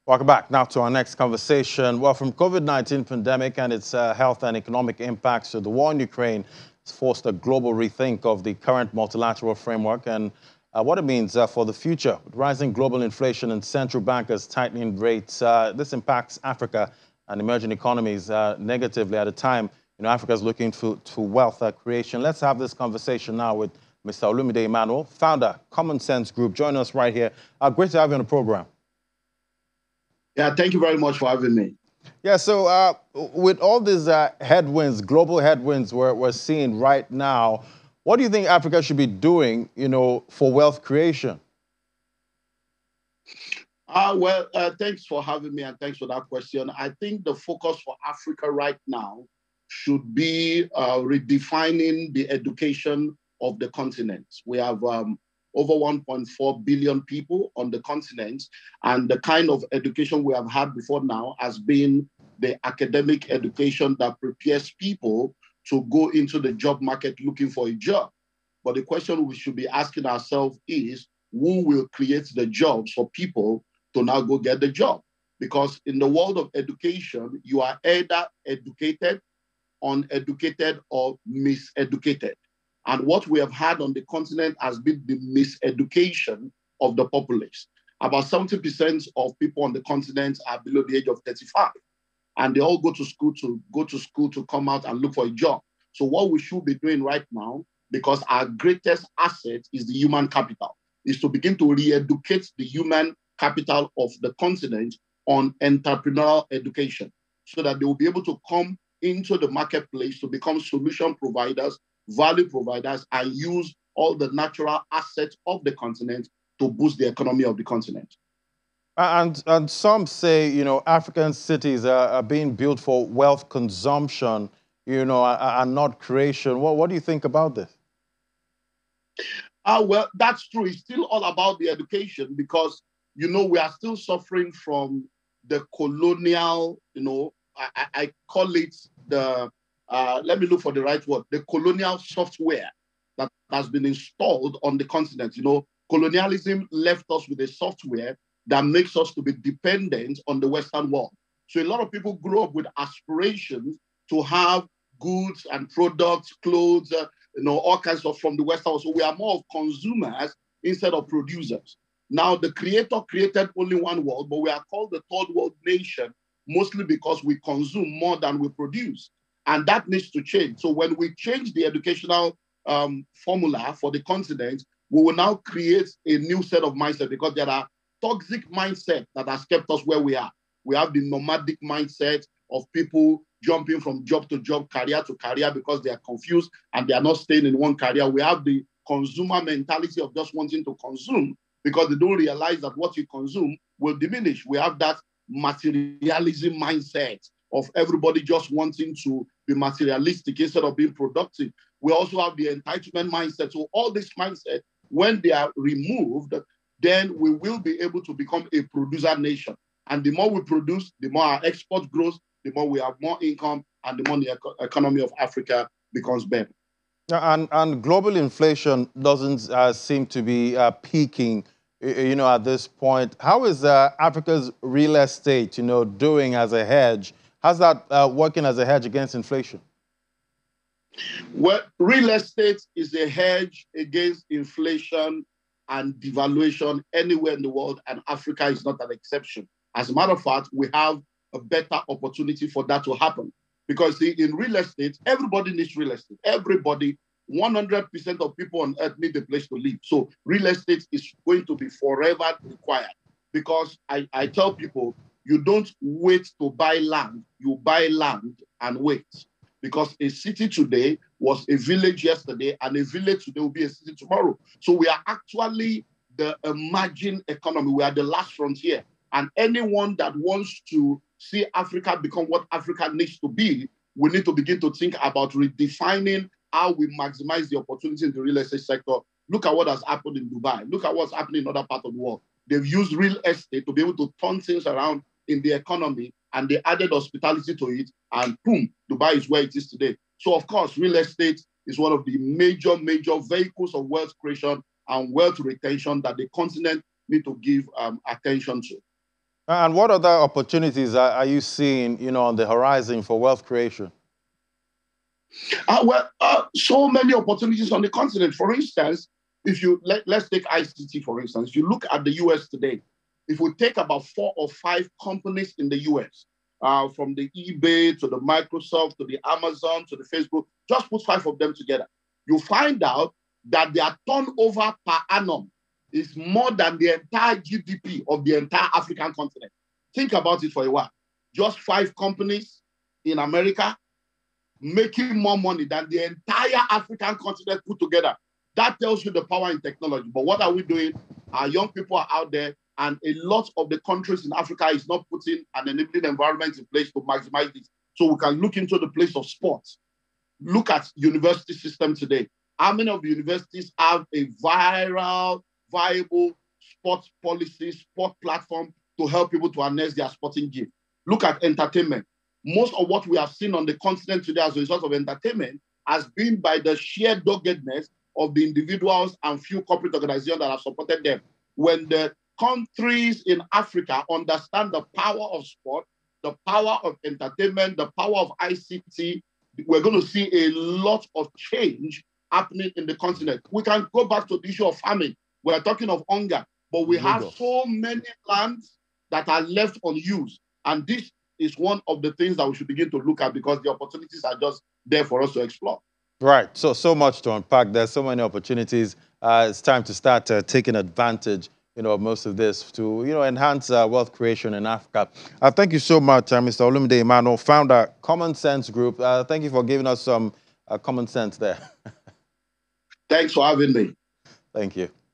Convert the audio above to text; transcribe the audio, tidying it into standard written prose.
Welcome back. Now to our next conversation. Well, from COVID-19 pandemic and its health and economic impacts to the war in Ukraine, has forced a global rethink of the current multilateral framework and what it means for the future. With rising global inflation and central bankers tightening rates, this impacts Africa and emerging economies negatively at a time Africa is looking to wealth creation. Let's have this conversation now with Mr. Olumide Emmanuel, founder, Common Sense Group. Join us right here. Great to have you on the program. Yeah, thank you very much for having me. Yeah, so with all these headwinds, global headwinds we're seeing right now, what do you think Africa should be doing, for wealth creation? Thanks for having me and thanks for that question. I think the focus for Africa right now should be redefining the education of the continent. We have over 1.4 billion people on the continent, and the kind of education we have had before now has been the academic education that prepares people to go into the job market looking for a job. But the question we should be asking ourselves is, who will create the jobs for people to now go get the job? Because in the world of education, you are either educated, uneducated, or miseducated. And what we have had on the continent has been the miseducation of the populace. About 70% of people on the continent are below the age of 35. And they all go to school to come out and look for a job. So what we should be doing right now, because our greatest asset is the human capital, is to begin to re-educate the human capital of the continent on entrepreneurial education so that they will be able to come into the marketplace to become solution providers, value providers, and use all the natural assets of the continent to boost the economy of the continent. And some say, African cities are being built for wealth consumption, and not creation. What do you think about this? Well, that's true. It's still all about the education because, we are still suffering from the colonial, I call it let me look for the right word, the colonial software that has been installed on the continent. Colonialism left us with a software that makes us to be dependent on the Western world. So a lot of people grow up with aspirations to have goods and products, clothes, all kinds of from the Western world. So we are more of consumers instead of producers. Now, the Creator created only one world, but we are called the third world nation, mostly because we consume more than we produce. And that needs to change. So when we change the educational formula for the continent, we will now create a new set of mindset because there are toxic mindset that has kept us where we are. We have the nomadic mindset of people jumping from job to job, career to career because they are confused and they are not staying in one career. We have the consumer mentality of just wanting to consume because they don't realize that what you consume will diminish. We have that materialism mindset of everybody just wanting to be materialistic instead of being productive. We also have the entitlement mindset. So all this mindset, when they are removed, then we will be able to become a producer nation. And the more we produce, the more our export grows, the more we have more income, and the more the economy of Africa becomes better. And global inflation doesn't seem to be peaking, at this point. How is Africa's real estate, doing as a hedge? How's that working as a hedge against inflation? Well, real estate is a hedge against inflation and devaluation anywhere in the world, and Africa is not an exception. As a matter of fact, we have a better opportunity for that to happen. Because in real estate, everybody needs real estate. Everybody, 100% of people on earth need a place to live. So real estate is going to be forever required. Because I tell people, you don't wait to buy land, you buy land and wait. Because a city today was a village yesterday, and a village today will be a city tomorrow. So we are actually the emerging economy. We are the last frontier. And anyone that wants to see Africa become what Africa needs to be, we need to begin to think about redefining how we maximize the opportunity in the real estate sector. Look at what has happened in Dubai. Look at what's happening in other parts of the world. They've used real estate to be able to turn things around in the economy, and they added hospitality to it, and boom, Dubai is where it is today. So, of course, real estate is one of the major vehicles of wealth creation and wealth retention that the continent need to give attention to. And what other opportunities are you seeing, on the horizon for wealth creation? So many opportunities on the continent. For instance, if you let's take ICT for instance. If you look at the US today, if we take about 4 or 5 companies in the US, from the eBay to the Microsoft to the Amazon to the Facebook, just put 5 of them together, you find out that their turnover per annum is more than the entire GDP of the entire African continent. Think about it for a while. Just 5 companies in America making more money than the entire African continent put together. That tells you the power in technology. But what are we doing? Our young people are out there, and a lot of the countries in Africa is not putting an enabling environment in place to maximize this. So we can look into the place of sports. Look at university system today. How many of the universities have a viable sports policy, sport platform to help people to harness their sporting gift? Look at entertainment. Most of what we have seen on the continent today as a result of entertainment has been by the sheer doggedness of the individuals and few corporate organizations that have supported them. When the countries in Africa understand the power of sport, the power of entertainment, the power of ICT, we're going to see a lot of change happening in the continent. We can go back to the issue of farming. We're talking of hunger, but we have so many lands that are left unused. And this is one of the things that we should begin to look at, because the opportunities are just there for us to explore. Right. So much to unpack. There's so many opportunities. It's time to start taking advantage, of most of this to, enhance wealth creation in Africa. Thank you so much, Mr. Olumide Emmanuel, founder, Common Sense Group. Thank you for giving us some common sense there. Thanks for having me. Thank you.